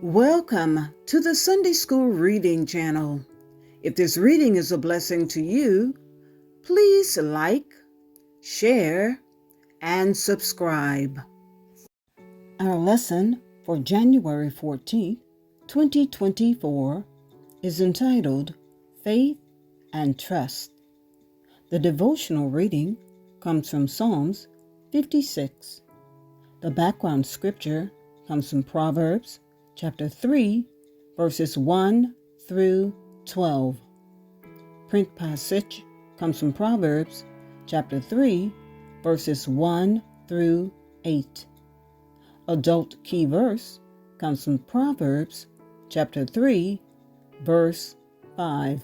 Welcome to the Sunday School Reading Channel. If this reading is a blessing to you, please like, share, and subscribe. Our lesson for January 14th, 2024 is entitled Faith and Trust. The devotional reading comes from Psalms 56. The background scripture comes from Proverbs chapter 3, verses 1 through 12. Print passage comes from Proverbs chapter 3, verses 1 through 8. Adult key verse comes from Proverbs chapter 3, verse 5.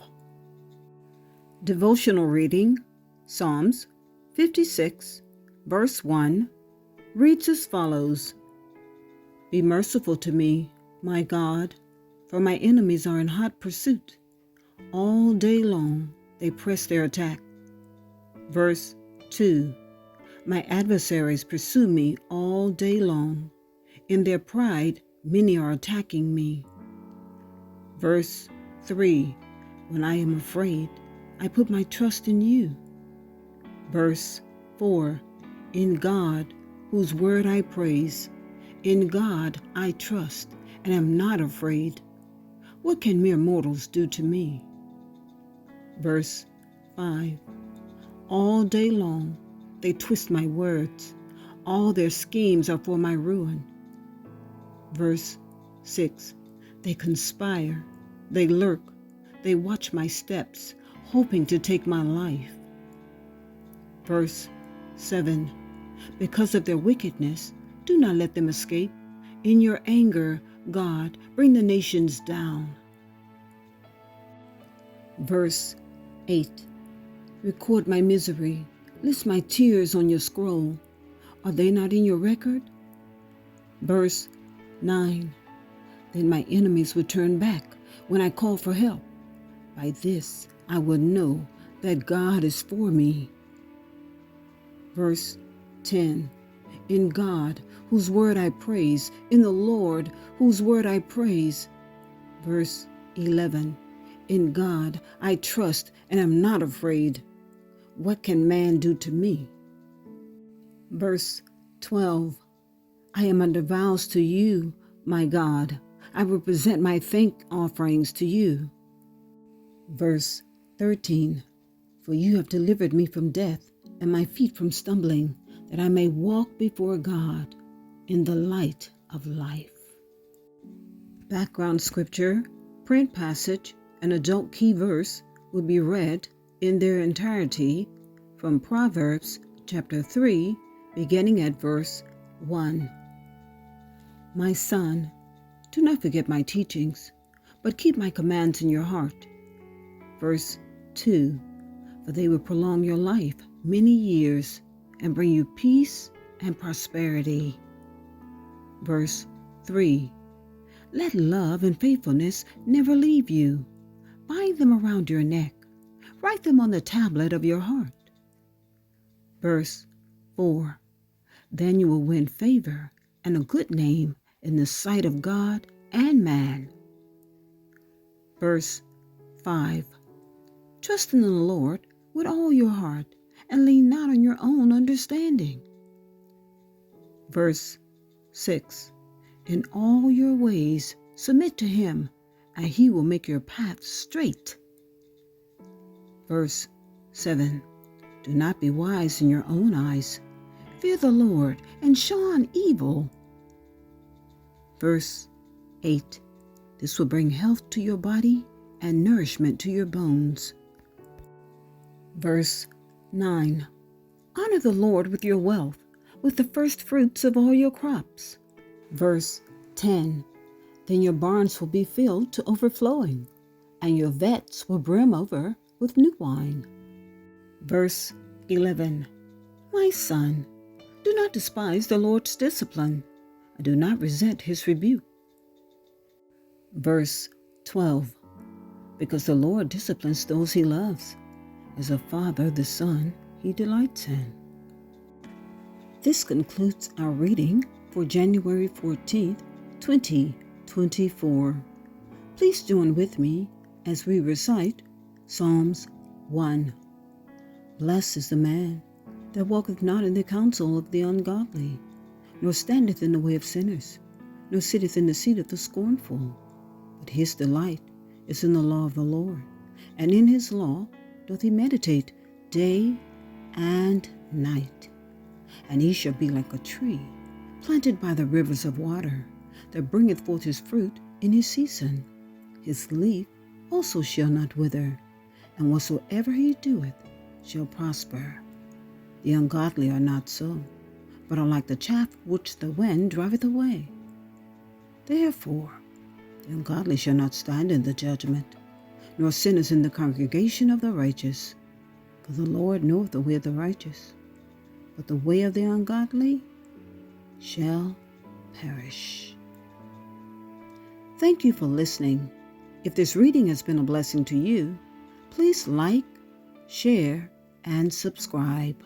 Devotional reading, Psalms 56, verse 1, reads as follows: Be merciful to me, my God, for my enemies are in hot pursuit. All day long they press their attack. Verse 2, My adversaries pursue me all day long. In their pride many are attacking me. Verse 3, When I am afraid, I put my trust in you. Verse 4, In God, whose word I praise, in God I trust, and am not afraid. What can mere mortals do to me? Verse 5, All day long they twist my words. All their schemes are for my ruin. Verse 6, They conspire, they lurk, they watch my steps, hoping to take my life. Verse 7, Because of their wickedness, do not let them escape. In your anger, God, bring the nations down. Verse 8, Record my misery. List my tears on your scroll. Are they not in your record? Verse 9, Then my enemies would turn back when I call for help. By this I will know that God is for me. Verse 10, In God, whose word I praise, in the Lord, whose word I praise. Verse 11, In God I trust and am not afraid. What can man do to me? Verse 12, I am under vows to you, my God. I will present my thank offerings to you. Verse 13, For you have delivered me from death and my feet from stumbling, that I may walk before God in the light of life. Background scripture, print passage, and adult key verse will be read in their entirety from Proverbs chapter 3, beginning at verse 1. My son, do not forget my teachings, but keep my commands in your heart. Verse 2, For they will prolong your life many years and bring you peace and prosperity. Verse 3, Let love and faithfulness never leave you. Bind them around your neck. Write them on the tablet of your heart. Verse 4, Then you will win favor and a good name in the sight of God and man. Verse 5, Trust in the Lord with all your heart and lean not on your own understanding. Verse 6, In all your ways submit to him, and he will make your path straight. Verse 7, Do not be wise in your own eyes. Fear the Lord and shun evil. Verse 8, This will bring health to your body and nourishment to your bones. Verse 9, Honor the Lord with your wealth, with the first fruits of all your crops. Verse 10, Then your barns will be filled to overflowing, and your vats will brim over with new wine. Verse 11, My son, do not despise the Lord's discipline, and do not resent his rebuke. Verse 12, Because the Lord disciplines those he loves, as a father the son he delights in. This concludes our reading for January 14th, 2024. 24. Please join with me as we recite Psalms 1. Blessed is the man that walketh not in the counsel of the ungodly, nor standeth in the way of sinners, nor sitteth in the seat of the scornful. But his delight is in the law of the Lord, and in his law doth he meditate day and night. And he shall be like a tree planted by the rivers of water, that bringeth forth his fruit in his season. His leaf also shall not wither, and whatsoever he doeth shall prosper. The ungodly are not so, but are like the chaff which the wind driveth away. Therefore the ungodly shall not stand in the judgment, nor sinners in the congregation of the righteous. For the Lord knoweth the way of the righteous, but the way of the ungodly shall perish. Thank you for listening. If this reading has been a blessing to you, please like, share, and subscribe.